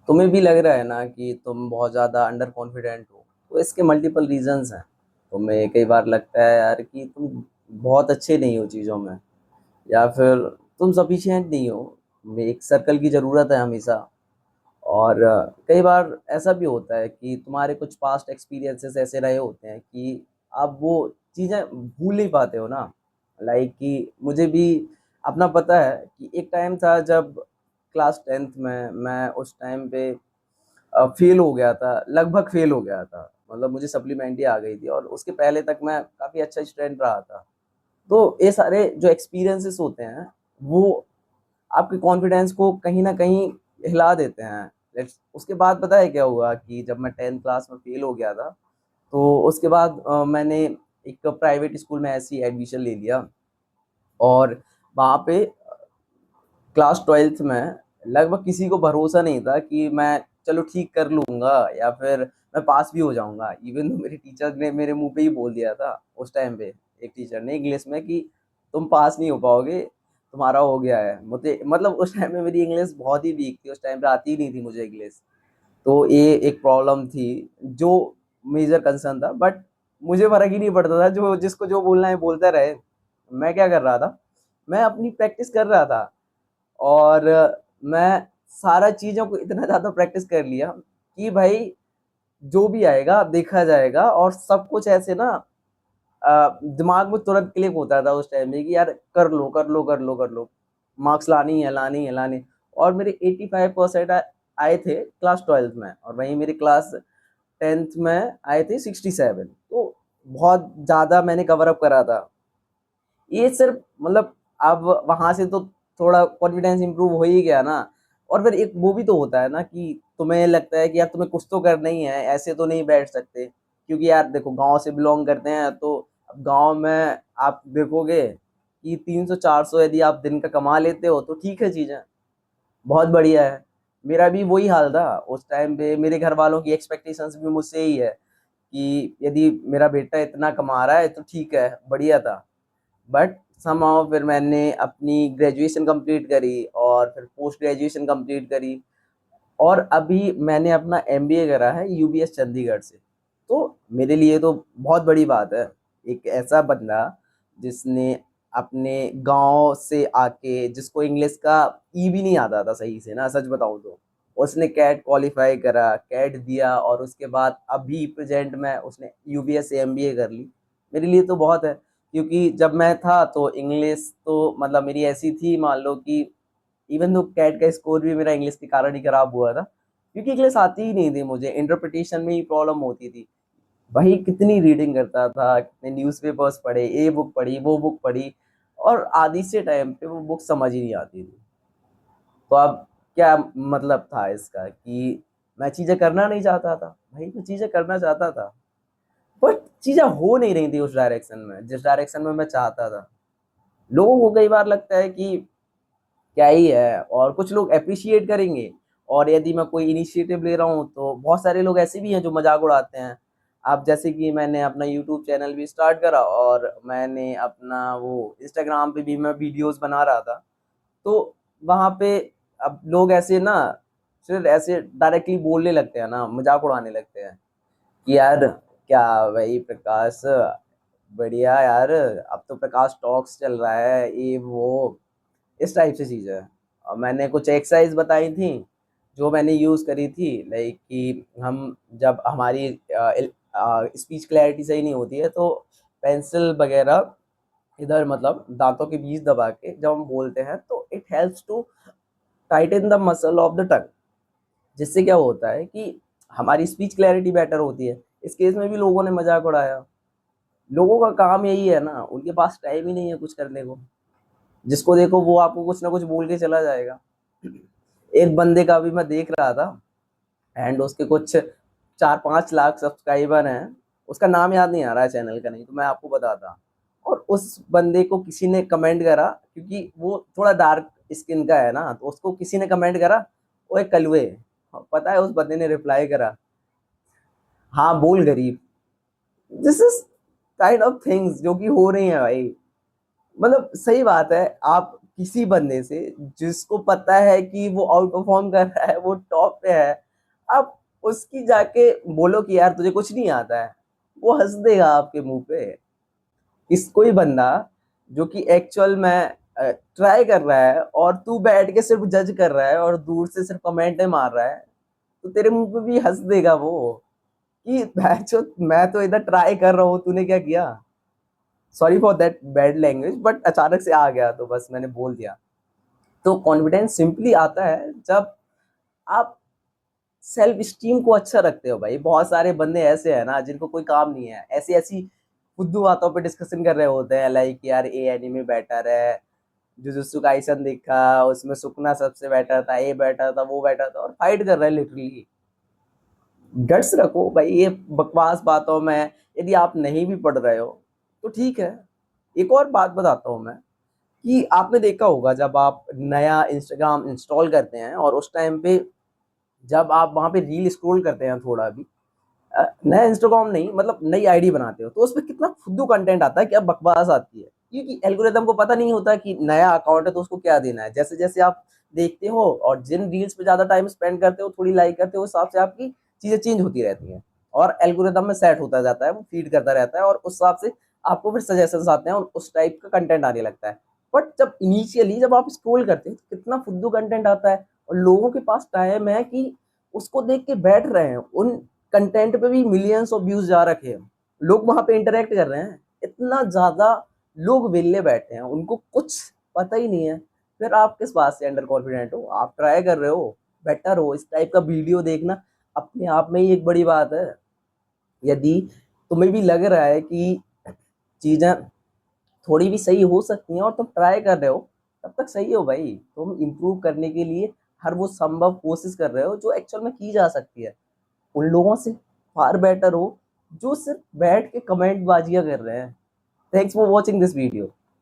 तुम्हें भी लग रहा है ना कि तुम बहुत ज़्यादा अंडर कॉन्फिडेंट हो, तो इसके मल्टीपल रीजंस हैं। तुम्हें कई बार लगता है यार कि तुम बहुत अच्छे नहीं हो चीज़ों में, या फिर तुम सफिशिएंट नहीं हो। एक सर्कल की ज़रूरत है हमेशा। और कई बार ऐसा भी होता है कि तुम्हारे कुछ पास्ट एक्सपीरियंसेस ऐसे रहे होते हैं कि आप वो चीज़ें भूल नहीं पाते हो ना। लाइक कि मुझे भी अपना पता है कि एक टाइम था जब क्लास 10th में मैं उस टाइम पे फेल हो गया था, लगभग फेल हो गया था। मतलब मुझे सप्लीमेंट्री आ गई थी और उसके पहले तक मैं काफ़ी अच्छा स्टूडेंट रहा था। तो ये सारे जो एक्सपीरियंसेस होते हैं, वो आपके कॉन्फिडेंस को कहीं न कहीं हिला देते हैं। लेट्स उसके बाद पता है क्या हुआ कि जब मैं 10th क्लास में फेल हो गया था, तो उसके बाद मैंने एक प्राइवेट स्कूल में ऐसे ही एडमिशन ले लिया। और वहाँ पे क्लास 12th में लगभग किसी को भरोसा नहीं था कि मैं चलो ठीक कर लूँगा या फिर मैं पास भी हो जाऊँगा। इवन तो मेरे टीचर ने मेरे मुँह पे ही बोल दिया था उस टाइम पे, एक टीचर ने इंग्लिश में, कि तुम पास नहीं हो पाओगे, तुम्हारा हो गया है। मुझे मतलब उस टाइम में मेरी इंग्लिश बहुत ही वीक थी, उस टाइम पे आती ही नहीं थी मुझे इंग्लिश। तो ये एक प्रॉब्लम थी जो मेजर कंसर्न था। बट मुझे फ़र्क ही नहीं पड़ता था, जो जिसको जो बोलना है बोलता रहे। मैं क्या कर रहा था, मैं अपनी प्रैक्टिस कर रहा था। और मैं सारा चीज़ों को इतना ज़्यादा प्रैक्टिस कर लिया कि भाई जो भी आएगा देखा जाएगा। और सब कुछ ऐसे ना दिमाग में तुरंत क्लिक होता था उस टाइम में कि यार कर लो कर लो कर लो कर लो, मार्क्स लानी है लानी है लानी है। और मेरे 85% आए थे क्लास 12th में, और वहीं मेरी क्लास 10th में आए थे 67। तो बहुत ज़्यादा मैंने कवर अप करा था। ये सिर्फ मतलब अब वहां से तो थोड़ा कॉन्फिडेंस इंप्रूव हो ही गया ना। और फिर एक वो भी तो होता है ना कि तुम्हें लगता है कि यार तुम्हें कुछ तो करना ही है, ऐसे तो नहीं बैठ सकते। क्योंकि यार देखो, गांव से बिलोंग करते हैं तो अब गांव में आप देखोगे कि 300 400 यदि आप दिन का कमा लेते हो तो ठीक है, चीजें बहुत बढ़िया है। मेरा भी वही हाल था उस टाइम पे। मेरे घर वालों की एक्सपेक्टेशंस भी मुझसे ही है कि यदि मेरा बेटा इतना कमा रहा है तो ठीक है, बढ़िया था। बट समहाउ फिर मैंने अपनी ग्रेजुएशन कंप्लीट करी और फिर पोस्ट ग्रेजुएशन कंप्लीट करी। और अभी मैंने अपना एमबीए करा है यूबीएस चंडीगढ़ से। तो मेरे लिए तो बहुत बड़ी बात है। एक ऐसा बंदा जिसने अपने गांव से आके, जिसको इंग्लिश का ई भी नहीं आता था सही से ना, सच बताऊं तो उसने कैट क्वालिफाई करा, कैट दिया, और उसके बाद अभी प्रेजेंट में उसने यूबीएस से एमबीए कर ली। मेरे लिए तो बहुत है। क्योंकि जब मैं था तो इंग्लिश तो मतलब मेरी ऐसी थी, मान लो कि इवन दो कैट का स्कोर भी मेरा इंग्लिश के कारण ही खराब हुआ था, क्योंकि इंग्लिश आती ही नहीं थी मुझे, इंटरप्रिटेशन में ही प्रॉब्लम होती थी। वही कितनी रीडिंग करता था, कितने न्यूज़पेपर्स पढ़े, ये बुक पढ़ी वो बुक पढ़ी, और आधी से टाइम पे वो बुक समझ ही नहीं आती थी। तो अब क्या मतलब था इसका कि मैं चीज़ें करना नहीं चाहता था? भाई मैं चीज़ें करना चाहता था, बट चीज़ें हो नहीं रही थी उस डायरेक्शन में जिस डायरेक्शन में मैं चाहता था। लोगों को कई बार लगता है कि क्या ही है, और कुछ लोग अप्रिशिएट करेंगे। और यदि मैं कोई इनिशिएटिव ले रहा हूँ तो बहुत सारे लोग ऐसे भी हैं जो मजाक उड़ाते हैं। अब जैसे कि मैंने अपना यूट्यूब चैनल भी स्टार्ट करा, और मैंने अपना वो इंस्टाग्राम पे भी मैं वीडियोस बना रहा था। तो वहाँ पे अब लोग ऐसे ना सिर्फ ऐसे डायरेक्टली बोलने लगते हैं ना, मजाक उड़ाने लगते हैं कि यार क्या भाई प्रकाश, बढ़िया यार, अब तो प्रकाश टॉक्स चल रहा है, ये वो, इस टाइप से चीज़ है। और मैंने कुछ एक्सरसाइज बताई थी जो मैंने यूज़ करी थी। लाइक कि हम जब हमारी स्पीच क्लैरिटी सही नहीं होती है तो पेंसिल वगैरह इधर मतलब दांतों के बीच दबा के जब हम बोलते हैं तो it helps to tighten the muscle of the tongue. जिससे क्या होता है कि हमारी स्पीच क्लैरिटी बेटर होती है। इस केस में भी लोगों ने मजाक उड़ाया। लोगों का काम यही है ना, उनके पास टाइम ही नहीं है कुछ करने को। जिसको देखो वो आपको कुछ ना कुछ बोल के चला जाएगा। एक बंदे का भी मैं देख रहा था, एंड उसके कुछ 4 5 लाख सब्सक्राइबर हैं। उसका नाम याद नहीं आ रहा है चैनल का, नहीं तो मैं आपको बताता। और उस बंदे को किसी ने कमेंट करा, क्योंकि वो थोड़ा डार्क स्किन का है ना, तो उसको किसी ने कमेंट करा, ओए कलवे। पता है उस बंदे ने रिप्लाई करा, हाँ बोल गरीब। This is kind of things जो कि हो रही हैं भाई। मतलब सही बात है, आप किसी बंदे से जिसको पता है कि वो आउट परफॉर्म कर रहा है, वो टॉप पे है, आप उसकी जाके बोलो कि यार तुझे कुछ नहीं आता है, वो हंस देगा आपके मुंह पे। इस कोई बंदा जो कि एक्चुअल में ट्राई कर रहा है और तू बैठ के सिर्फ जज कर रहा है और दूर से सिर्फ कमेंट मार रहा है, तो तेरे मुंह पे भी हंस देगा वो कि "बहनचोद, मैं तो इधर ट्राई कर रहा हूँ, तूने क्या किया"। Sorry for that bad language, but अचानक से आ गया तो बस मैंने बोल दिया। तो कॉन्फिडेंस सिंपली आता है जब आप सेल्फ स्टीम को अच्छा रखते हो भाई। बहुत सारे बंदे ऐसे हैं ना जिनको कोई काम नहीं है, ऐसी ऐसी फुद्दू बातों पे डिस्कशन कर रहे होते हैं, लाइक यार ए एनिमे बेटर है, जुजुत्सु काइसन देखा, उसमें सुकना सबसे बेटर था, ये बेटर था, वो बेटर था, और फाइट कर रहे हैं लिटरली। गट्स रखो भाई ये बकवास बातों में। यदि आप नहीं भी पढ़ रहे हो तो ठीक है। एक और बात बताता हूँ मैं, कि आपने देखा होगा जब आप नया इंस्टाग्राम इंस्टॉल करते हैं और उस टाइम पे जब आप वहाँ पे रील स्क्रॉल करते हैं थोड़ा भी, नया इंस्टाग्राम नहीं मतलब नई आईडी बनाते हो, तो उसमें कितना फुद्दू कंटेंट आता है, क्या बकवास आती है, क्योंकि एल्गोरिदम को पता नहीं होता कि नया अकाउंट है तो उसको क्या देना है। जैसे जैसे आप देखते हो और जिन रील्स पे ज्यादा टाइम स्पेंड करते हो, थोड़ी लाइक करते हो, उस हिसाब से आपकी चीजें चेंज होती रहती हैं और एल्गोरिदम में सेट होता जाता है, वो फीड करता रहता है और उस हिसाब से आपको फिर सजेशंस आते हैं और उस टाइप का कंटेंट आने लगता है। बट जब इनिशियली जब आप स्क्रॉल करते हो तो कितना फुद्दू कंटेंट आता है, और लोगों के पास टाइम है कि उसको देख के बैठ रहे हैं, उन कंटेंट पे भी मिलियंस ऑफ व्यूज जा रखे हैं, लोग वहां पे इंटरेक्ट कर रहे हैं, इतना ज्यादा लोग विले बैठे हैं, उनको कुछ पता ही नहीं है। फिर आप किस बात से अंडर कॉन्फिडेंट हो? आप ट्राई कर रहे हो, बेटर हो। इस टाइप का वीडियो देखना अपने आप में ही एक बड़ी बात है। यदि तुम्हें भी लग रहा है कि चीजें थोड़ी भी सही हो सकती हैं और तुम ट्राई कर रहे हो, तब तक सही हो भाई। तुम इम्प्रूव करने के लिए हर वो संभव कोशिश कर रहे हो जो एक्चुअल में की जा सकती है। उन लोगों से फार बेटर हो जो सिर्फ बैठ के कमेंट बाजियां कर रहे हैं। Thanks for watching this video.